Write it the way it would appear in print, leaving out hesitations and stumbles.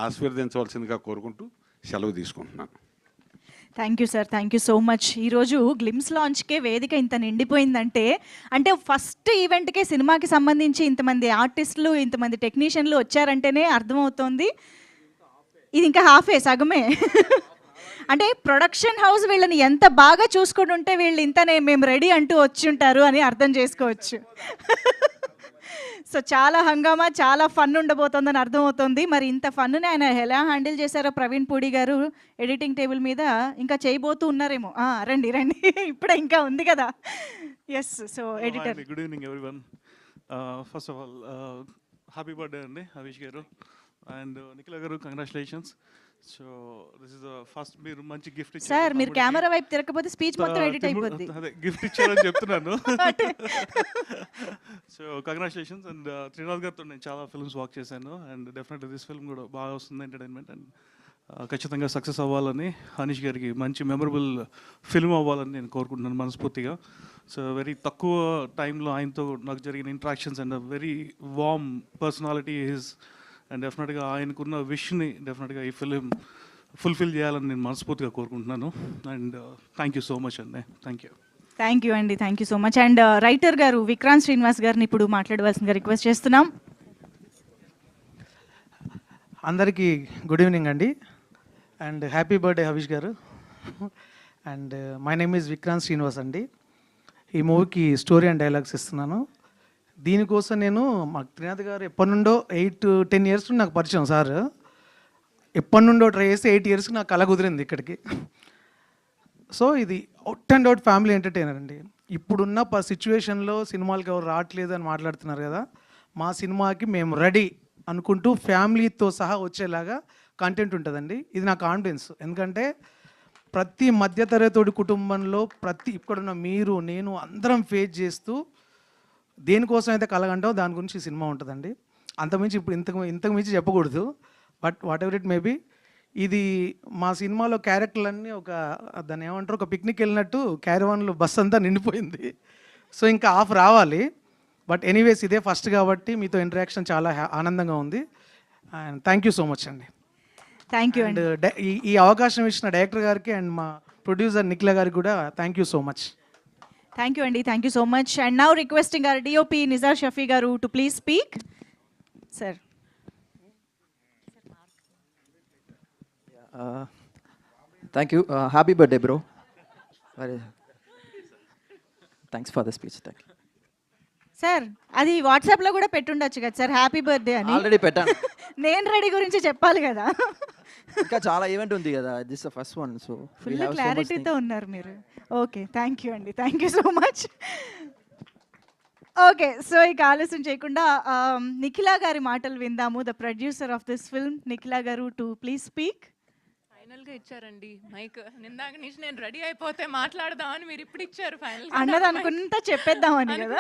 ఆశీర్వదించవలసిందిగా కోరుకుంటూ సెలవు తీసుకుంటున్నాను. Thank you sir, thank you so much. ఈరోజు గ్లిమ్స్ లాంచ్కే వేదిక ఇంత నిండిపోయిందంటే, అంటే ఫస్ట్ ఈవెంట్కే సినిమాకి సంబంధించి ఇంతమంది ఆర్టిస్టులు, ఇంతమంది టెక్నీషియన్లు వచ్చారంటేనే అర్థమవుతోంది. ఇది ఇంకా హాఫే, సగమే. అంటే ప్రొడక్షన్ హౌస్ వీళ్ళని ఎంత బాగా చూసుకుని ఉంటే వీళ్ళు ఇంతనే మేము రెడీ అంటూ వచ్చి ఉంటారు అని అర్థం చేసుకోవచ్చు. సో చాలా హంగామా, చాలా ఫన్ ఉండబోతోందని అర్థమవుతుంది. మరి ఇంత ఫన్నుని ఆయన ఎలా హ్యాండిల్ చేశారో ప్రవీణ్ పూడి గారు ఎడిటింగ్ టేబుల్ మీద ఇంకా చేయబోతూ ఉన్నారేమో. రండి రండి, ఇప్పుడే ఇంకా ఉంది కదా. Yes, so editor. Good evening everyone. First of all happy birthday అండి హరీష్ గారు అండ్ నిఖిల గారు, congratulations. So this is first మీరు మంచి గిఫ్ట్ ఇచ్చారు సార్. మీరు కెమెరా వైపు తిరగకపోతే స్పీచ్ మొత్తం ఎడిట్ అయిపోద్ది. అదే గిఫ్ట్ ఇచ్చారని చెప్తున్నాను. So congratulations. అండ్ త్రినాథ్ గారితో నేను చాలా ఫిల్మ్స్ వర్క్ చేశాను అండ్ డెఫినెట్లీ దిస్ ఫిల్మ్ కూడా బాగా వస్తుంది, ఎంటర్టైన్మెంట్, అండ్ ఖచ్చితంగా సక్సెస్ అవ్వాలని, హనీష్ గారికి మంచి మెమరబుల్ ఫిల్మ్ అవ్వాలని నేను కోరుకుంటున్నాను మనస్ఫూర్తిగా. సో వెరీ తక్కువ టైంలో ఆయనతో నాకు జరిగిన interactions and very warm personality his, and డెఫినెట్గా ఆయనకున్న విష్ని డెఫినెట్గా ఈ ఫిలిం ఫుల్ఫిల్ చేయాలని నేను మనస్ఫూర్తిగా కోరుకుంటున్నాను. And thank you so much అండి. Thank you. థ్యాంక్ యూ అండి, thank you so much. And writer గారు విక్రాంత్ శ్రీనివాస్ గారిని ఇప్పుడు మాట్లాడవలసిందిగా రిక్వెస్ట్ చేస్తున్నాం. అందరికీ గుడ్ ఈవినింగ్ అండి అండ్ హ్యాపీ బర్త్డే హరీష్ గారు. And my name is Vikrant Srinivas అండి. ఈ మూవీకి స్టోరీ అండ్ డైలాగ్స్ ఇస్తున్నాను. దీనికోసం నేను మా త్రినాథ్ గారు ఎప్పటి నుండో 8-10 ఇయర్స్ నాకు పరిచయం సార్. ఎప్పటి నుండో ట్రై చేస్తే 8 ఇయర్స్కి నాకు కళ కుదిరింది ఇక్కడికి. సో ఇది out and out family entertainer అండి. ఇప్పుడున్న సిచ్యువేషన్లో సినిమాలకు ఎవరు రావట్లేదు అని మాట్లాడుతున్నారు కదా, మా సినిమాకి మేము రెడీ అనుకుంటూ ఫ్యామిలీతో సహా వచ్చేలాగా కంటెంట్ ఉంటుందండి. ఇది నా కాన్ఫిడెన్స్. ఎందుకంటే ప్రతి మధ్యతరగతి కుటుంబంలో ఇక్కడున్న మీరు, నేను అందరం ఫేస్ చేస్తూ దేనికోసం అయితే కలగంటామో దాని గురించి ఈ సినిమా ఉంటుందండి. అంతకుమించి ఇప్పుడు ఇంతకు మించి చెప్పకూడదు. But what ever it maybe, ఇది మా సినిమాలో క్యారెక్టర్లన్నీ దాన్ని ఏమంటారు, ఒక పిక్నిక్ వెళ్ళినట్టు క్యారవాన్లో బస్ అంతా నిండిపోయింది. సో ఇంకా ఆఫ్ రావాలి. బట్ ఎనీవేస్ ఇదే ఫస్ట్ కాబట్టి మీతో ఇంటరాక్షన్ చాలా ఆనందంగా ఉంది. And thank you so much అండి. Thank you. అండ్ ఈ అవకాశం ఇచ్చిన డైరెక్టర్ గారికి అండ్ మా ప్రొడ్యూసర్ నిఖిల గారికి కూడా thank you so much. Thank you అండి, thank you so much. And now requesting our DOP Nizar Shafi గారు to please speak. Sir. Thank you. Happy birthday, bro. Thanks for the speech. Thank you. Sir, అది వాట్సాప్లో కూడా పెట్టుండొచ్చు కదా sir, happy birthday అని. Already పెట్టాను. నేను ready గురించి చెప్పాలి కదా. ఇంకా చాలా ఈవెంట్ ఉంది కదా, this the first one. So full క్లారిటీతో ఉన్నారు మీరు. ఓకే, థ్యాంక్ యూ అండి, thank you so much. Okay, so ఇక ఆలస్యం చేయకుండా నిఖిల గారి మాటలు విందాము. The producer of this film, Nikhila గారు, టు ప్లీజ్ స్పీక్. ఫైనల్గా ఇచ్చారండి మైక్. నిందాక నుంచి నేను రెడీ అయిపోతే మాట్లాడదామని మీరు ఇప్పుడు ఇచ్చారు ఫైనల్ అన్నది అనుకుంటా చెప్పేద్దామని కదా.